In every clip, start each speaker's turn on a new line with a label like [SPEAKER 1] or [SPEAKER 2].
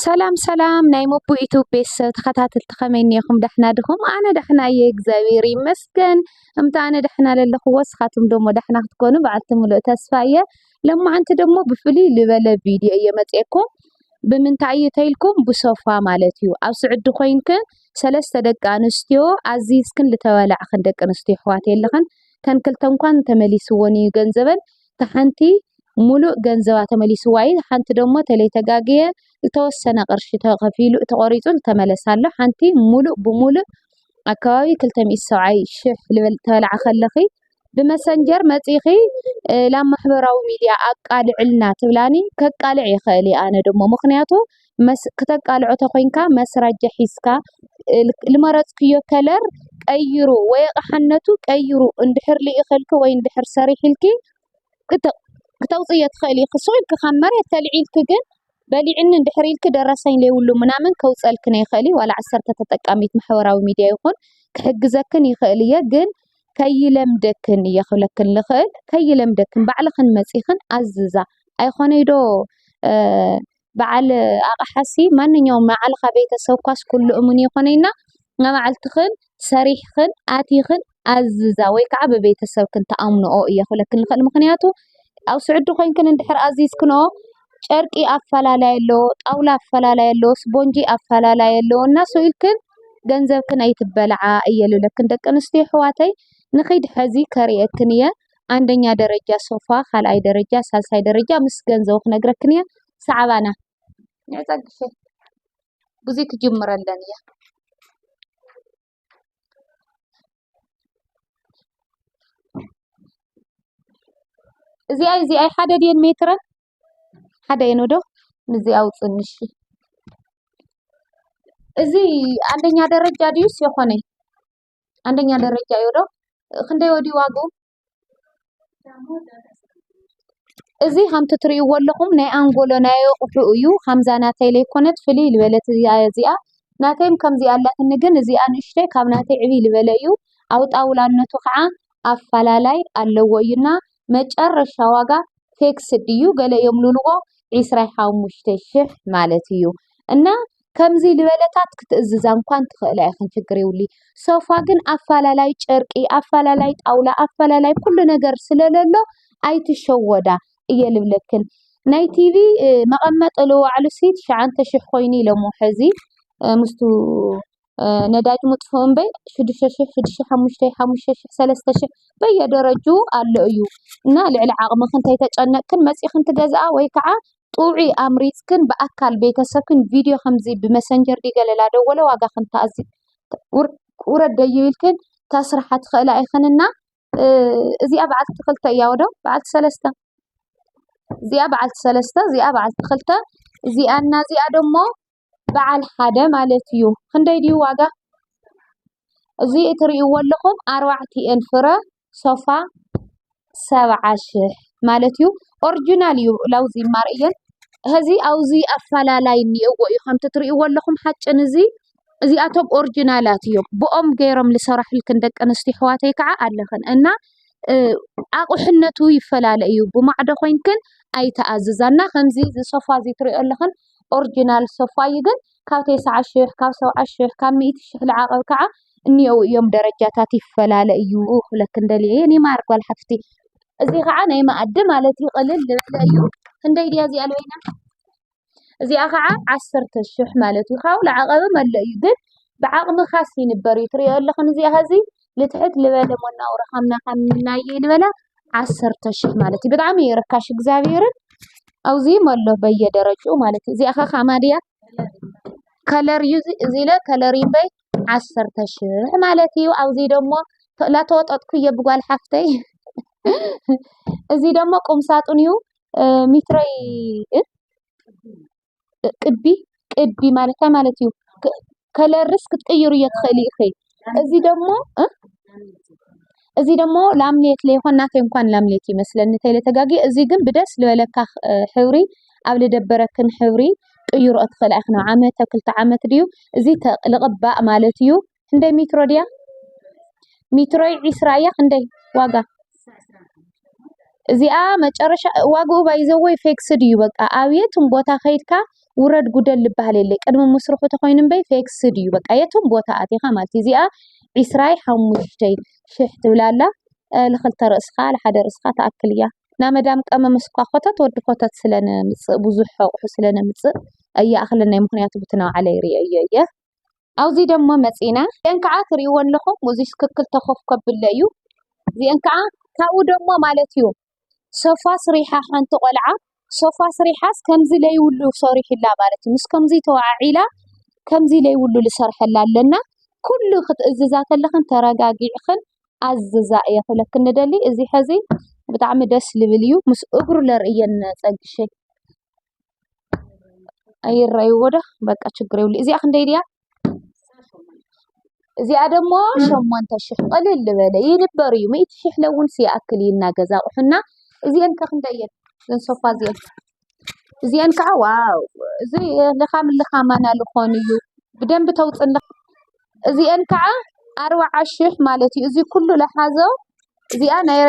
[SPEAKER 1] ሰላም ሰላም ናይ ሞቦ ኢትዮጵያ ሰብ ተኸታተልቲ ከመይ እኒኹም ደሕና ድኹም? ኣነ ደሕና እየ እግዚአብሔር ይመስገን። እምታ ኣነ ደሕና ለለኹ ወስኻትኩም ደሞ ደሕና ክትኮኑ በዓልቲ ሙሉእ ተስፋ እየ። ለማዓንቲ ደሞ ብፍሉይ ዝበለ ቪድዮ እየ መፅአኩም። ብምንታይ እዩ ተይልኩም? ብሶፋ ማለት እዩ። ኣብ ስዑዲ ኮይንክን ሰለስተ ደቂ ኣንስትዮ ኣዚዝክን ዝተበላዕክን ደቂ ኣንስትዮ ኣሕዋት የለኽን ተን ክልተ እንኳን ተመሊስዎን እዩ ገንዘበን ተሓንቲ ሙሉእ ገንዘባ ተመሊስዋ እዩ ሓንቲ ደሞ ተለይተጋግየ ዝተወሰነ ቅርሺ ተኸፊሉ ተቆሪፁ ተመለሳለ ሓንቲ ሙሉእ ብሙሉእ ኣከባቢ 270,000 ልበል ተበላዓ ከለኺ ብመሰንጀር መፂኺ ላብ ማሕበራዊ ሚድያ ኣቃልዕልና ትብላኒ ከቃልዕ ይኽእል ኣነ ደሞ ምክንያቱ ከተቃልዖ ተኮይንካ መስራጃ ሒዝካ ልመረፅክዮ ከለር ቀይሩ ወይ ኣቕሓነቱ ቀይሩ እንድሕር ልኢኽልክ ወይ እንድሕር ሰሪሕልኪ ክተውፅየ ትኽእል ኢኺ ስኢልክ ካብ መሬት ተልዒልክ ግን በሊዕኒ እንድሕር ኢልክ ደረሰኝ ለይብሉ ምናምን ከውፀልክን ይኽእል ዋላ 10 ተጠቃሚት ማሕበራዊ ሚድያ ይኹን ክሕግዘክን ይኽእል እየ ግን ከይለምደክን እየ ክብለክን ልኽእል ከይለምደክን ባዕልኽን መፂኽን ኣዝዛ ኣይኾነይዶ በዓል ኣቕሓሲ ማንኛውም ባዕልኻ ቤተሰብኳስ ኩሉ እሙን ይኾነይና ናባዕልትኽን ሰሪሕኽን ኣቲኽን ኣዝዛ ወይ ከዓ ብቤተሰብክን ተኣምንኦ እየ ክብለክን ልኽእል ምክንያቱ ኣብ ስዑዲ ኮይንክን እንድሕር ኣዚዝክንኦ ጨርቂ ኣፈላላይ ኣሎ ጣውላ ኣፈላላይ ኣሎ ስፖንጂ ኣፈላላይ ኣሎ እና ስኢልክን ገንዘብክን ኣይትበልዓ እየ ልብለክን ደቂ ኣንስትዮ ኣሕዋተይ ንኸይድ ሕዚ ከሪአክን እየ አንደኛ ደረጃ ሶፋ ካልኣይ ደረጃ ሳልሳይ ደረጃ ምስ ገንዘቡ ክነግረክን እየ ሰዓባና ንዕፀግሽ ብዙ ክጅምረለን እየ እዚኣ ሓደ ድየን ሜትር ሓደ የኖዶ ንዚ ኣውፅንሽ እዚ አንደኛ ደረጃ ዲዩስ የኾነይ አንደኛ ደረጃ ይወዶ ክንደይ ወዲ ዋጉ እዚ ከምቲ ትሪእዎ ኣለኹም ናይ አንጎሎ ናይ ኣቑሑ እዩ ከምዛ ናተይ ለይኮነት ፍልይ ልበለት እዚኣ ናተይም ከምዚ ኣላትኒ ግን እዚኣ ንእሽተይ ካብ ናተይ ዕብይ ልበለ እዩ ኣብ ጣውላነቱ ከዓ ኣፈላላይ ኣለዎ እዩና መጨረሻ ዋጋ ፊክስድ እዩ ገለ የምልልዎ 25,000 ማለት እዩ እና ከምዚ ልበለታት ክትእዝዛ እንኳን ትኽእል ኣይኽን ችግር ይውሊ ሶፋ ግን ኣፈላላይ ጨርቂ ኣፈላላይ ጣውላ ኣፈላላይ ኩሉ ነገር ስለለሎ ኣይትሸወዳ እየ ልብለክን ናይ ቲቪ መቐመጢ ልዋዕሉ ሲት 9,000 ኮይኑ ኢሎሞ ሕዚ ምስቱ ነዳጅ ሙጥፎ እምበይ 6,000 6,500 5,000 3,000 በየደረጁ ኣሎ እዩ እና ልዕሊ ዓቕምክን ተይተጨነቅክን መፂኽን ትገዝኣ ወይ ከዓ ጡዑ ኣምሪፅክን በኣካል ቤተሰብክን ቪድዮ ከምዚ ብመሰንጀር ዲገለላ ደወለ ዋጋ ክንተኣዚ ውረድ ደይብልክን ተስራሓ ትኽእል ኣይኽንና እዚኣ በዓልቲ 2 እያ ወዶ በዓልቲ 3 እዚኣ በዓልቲ 3 እዚኣ በዓልቲ 2 እዚኣና እዚኣ ደሞ በዓል ሓደ ማለት እዩ ክንደይ ድዩ ዋጋ እዚ እትሪእዎ ኣለኹም 4 ፍረ ሶፋ 70,000 ማለት እዩ ኦሪጂናል እዩ ላውዚ ማርእየን ህዚ ኣውዚ ኣፈላላይ እኒእዎ እዩ ከምቲ ትሪእዎ ኣለኹም ሓጭን እዚኣቶም ኦሪጂናላት እዮም ብኦም ገይሮም ዝሰራሕልክን ደቂ ኣንስትዮ ኣሕዋተይ ከዓ ኣለኽን እና ኣቑሕነቱ ይፈላለ እዩ ብማዕዶ ኮይንክን ኣይተኣዝዛና ከምዚ ሶፋ እዚ ትሪኦ ኣለኽን ኦሪጂናል ሶፋ እዩ ግን ካብ 90,000 ካብ 70,000 ካብ 100,000 ዝዓቐብ ከዓ እኒአው እዮም ደረጃታት ይፈላለ እዩ ክብለክን ደልየ ኒማር ጓል ሓፍቲ እዚ ከዓ ናይ ማኣዲ ማለት ይቕልል ልበለ እዩ ክንደይ ድያ እዚኣ ልበይና እዚኣ ከዓ 10,000 ማለት እዩ ካብኡ ዝዓቐበ መለ እዩ ግን ብዓቕምኻስ ይንበር እዩ ትሪኦ ኣለኽን እዚኣ ህዚ ልትሕት ልበለ መናውራ ከምናየ ልበለ 10,000 ማለት እዩ ብጣዕሚ ርካሽ እግዚአብሔርን ኣውዚ መሎ በየደረጅኡ ማለት እዩ እዚኣ ከማድያ ከለር እዩ እዚ ለ ከለር ይበይ 10,000 ማለት እዩ ኣብዚ ደሞ ላተወጠጥኩ የብጓል ሓፍተይ እዚ ደሞ ቁምሳጡን እዩ ሚትረይ ቅቢ ማለት እዩ ከለርስ ክትቀይሩ እየትኽእሊ ኢኺ እዚ ደሞ ላምኔት ለይኮን ናተይ እንኳን ላምኔት ይመስለኒ ተይለተጋጊ እዚ ግን ብደስ ልበለካ ሕብሪ ኣብ ልደበረክን ሕብሪ ቅይሮ እትኽእል ኣይኽን ዓመት 2 ዓመት ድዩ እዚ ተልቕባእ ማለት እዩ ክንደይ ሜትሮ ድያ ሜትሮይ 20 እያ ክንደይ ዋጋ እዚኣ መጨረሻ ዋጋኡ ባይዘወይ ፊክስድ እዩ በቃ ኣብየትም ቦታ ከይድካ ውረድ ጉደል ልበሃል የለ ቅድሚ ምስርሑ ተኮይኑ በይ ፊክስድ እዩ በቃ የቱም ቦታ ኣቲኻ ማለት እዚኣ 25,000 ትብላላ ለክልተ ርእስኻ ለሓደ ርእስኻ ተኣክል እያ ና መዳም ቀመምስ እኳ ኮተት ወዲ ኮተት ስለነምፅእ ብዙሕ ኣቑሑ ስለነምፅእ እያእኽለና ምክንያቱ ብትናውዓለ ይርአዮ እየ ኣብዚ ደሞ መፂና እዚአን ከዓ ትሪእዎ ኣለኹም እዚ ትክክል ተኸፍከብለ እዩ እዚአን ከዓ ካብኡ ደሞ ማለት እዩ ሶፋ ስሪሓ ሓንቲ ቆልዓ ሶፋ ስሪሓስ ከምዚ ለይውሉ ሰሪሕላ ማለት እዩ ምስ ከምዚ ተዋዒላ ከምዚ ለይውሉ ልሰርሐላ ኣለና ኩሉ ክትእዝዛ ከለኽን ተረጋጊዕኽን ኣዝዛ እየ ክብለክን ንደሊ እዚ ሕዚ ብጣዕሚ ደስ ልብል እዩ ምስ እግሩ ለርእየን ፀግሸይ ኣይረአይዎ ዶ በቃ ችግር የብሉ እዚኣ ክንደይ ድያ እዚኣ ደሞ 8,000 ቅልል ዝበለ ይንበር እዩ 100,000 ለውን ሲኣክል ይናገዛ ኣቑሑና እዚአን ከክንደይ እየን እዘን ሶፋ እዚአን ከዓ ዋው እዚ ልኻማና ልኾን እዩ ብደንብ ተውፅንለ እዚአን ከዓ 40,000 ማለት እዩ እዚ ኩሉ ለሓዞ እዚኣ ናይ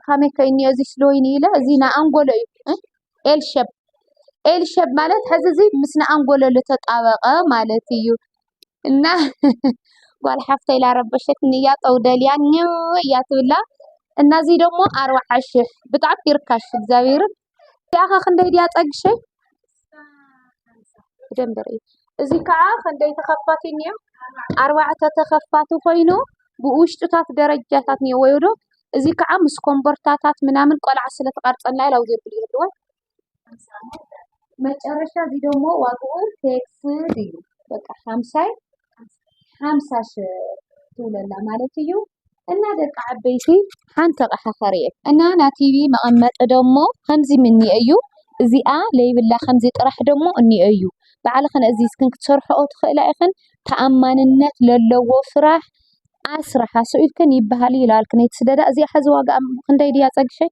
[SPEAKER 1] ከመይ ከይኒ እዚ ስሎይኒ ኢለ እዚ ንኣንጎሎ እዩ ኤልሸብ ማለት ሕዚ እዚ ምስ ንኣንጎሎ ዝተጣበቀ ማለት እዩ እና ጓል ሓፍተይ ላረበሸትኒ እያ ጠውደልያ እያ ትብላ እና እዚ ደሞ 40,000 ብጣዕሚ ይርካሽ እግዚአብሔር እዚኣ ክንደይ ድያ ፀግሸይ ደንበር እዚ ከዓ ክንደይ ተኸፋት እኒዮ 4 ተኸፋት ኮይኑ ብውሽጡታት ደረጃታት እኒኦ ዶ እዚ ከዓ ምስ ኮምቦርታታት ምናምን ቆልዓ ስለተቀርጸና ኢላው ዘብል ይድዋ መጨረሻ እዚ ደሞ ዋግኡ ቴክስድ እዩ በቃ 50,000 ትውለላ ማለት እዩ እና ደቂ ዓበይቲ ሓንቲ ኣቕሓ ኸሪአት እና ና ቲቪ መቐመጢ ደሞ ከምዚ ምኒ እዩ እዚኣ ለይብላ ከምዚ ጥራሕ ደሞ እኒኦ እዩ ባዕልኽን እዚ ስክን ክትሰርሕኦ ትኽእላ ኢኽን ተኣማንነት ለለዎ ስራሕ ኣስራሓ ስኢልክን ይበሃል ይላልክን የተስደዳ እዚኣ ሕዚ ዋጋ ክንደይ ድያ ፀግሸይ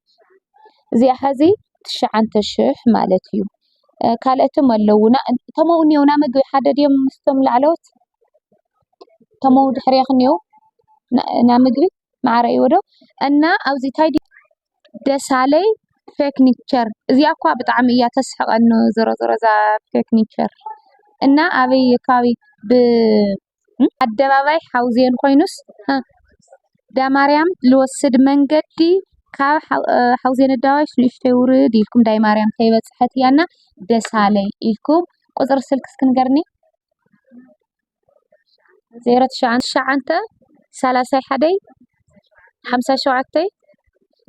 [SPEAKER 1] እዚኣ ሕዚ 9,000 ማለት እዩ ካልኦትም ኣለውና ተመው እኒውና ምግቢ ሓደ ድዮም ምስቶም ላዕለዎት ተመው ድሕሪያ ክኒው ና ምግቢ ማዕረይ ወዶ እና ኣብዚ ታይዲ ደሳለይ ፌክኒቸር እዚኣ እኳ ብጣዕሚ እያ ተስሕቐኒ ዘረዛ ፌክኒቸር እና ኣበይ ከባቢ በኣደባባይ ሓውዜን ኮይኑስ ዳማርያም ልወስድ መንገዲ ካብ ሓውዜን ኣደባባይ ሽልሽተይ ውርድ ኢልኩም ዳይ ማርያም ከይበፅሐት እያና ደሳለይ ኢልኩም ቁፅሪ ስልክ እስክንገርኒ 09 31 57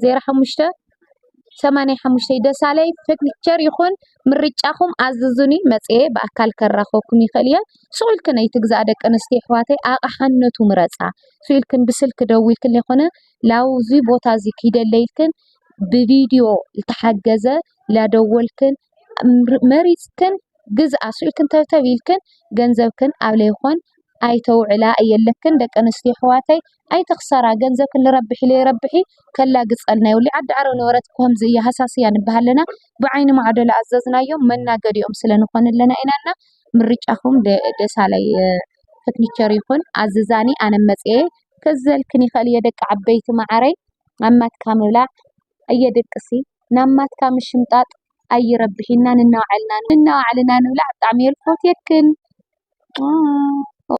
[SPEAKER 1] 05 85 ደሳለይ ፌክኒቸር ይኹን ምርጫኹም ኣዝዙኒ መጽኤ በኣካል ከራኸብኩም ይኽእል እየ ስኡልክን ኣይትግዛእ ደቂ ኣንስትዮ ኣሕዋተይ ኣቕሓነቱ ምረፃ ስኡልክን ብስልክ ደዊልክን ዘይኮነ ላውዚ ቦታ እዚ ክይደለይልክን ብቪድዮ ዝተሓገዘ ላደወልክን መሪፅክን ግዝኣ ስኡልክን ተብተቢልክን ገንዘብክን ኣብ ለይኾን ኣይተውዕላ እየለክን ደቂ ኣንስትዮ ኣሕዋተይ ኣይተኽሰራ ገንዘብክን ልረብሒ ለይረብሒ ከላ ግፀልና ይውሊ ዓዲ ዓረብ ነበረት ከምዚ እያ ሃሳስያ ንበሃለና ብዓይኒ ማዕደላ ኣዘዝናዮም መናገዲኦም ስለንኾንለና ኢናና ምርጫኹም ደሳለይ ፌክኒቸር ይኹን ኣዝዛኒ ኣነ መጽኤ ከዘልክን ይኽእል እየ ደቂ ዓበይቲ ማዕረይ ኣማትካ ምብላዕ እየደቅሲ ናማትካ ምሽምጣጥ ኣይረብሒና ንናውዓልና ንብላዕ ብጣዕሚ የልፎት የክን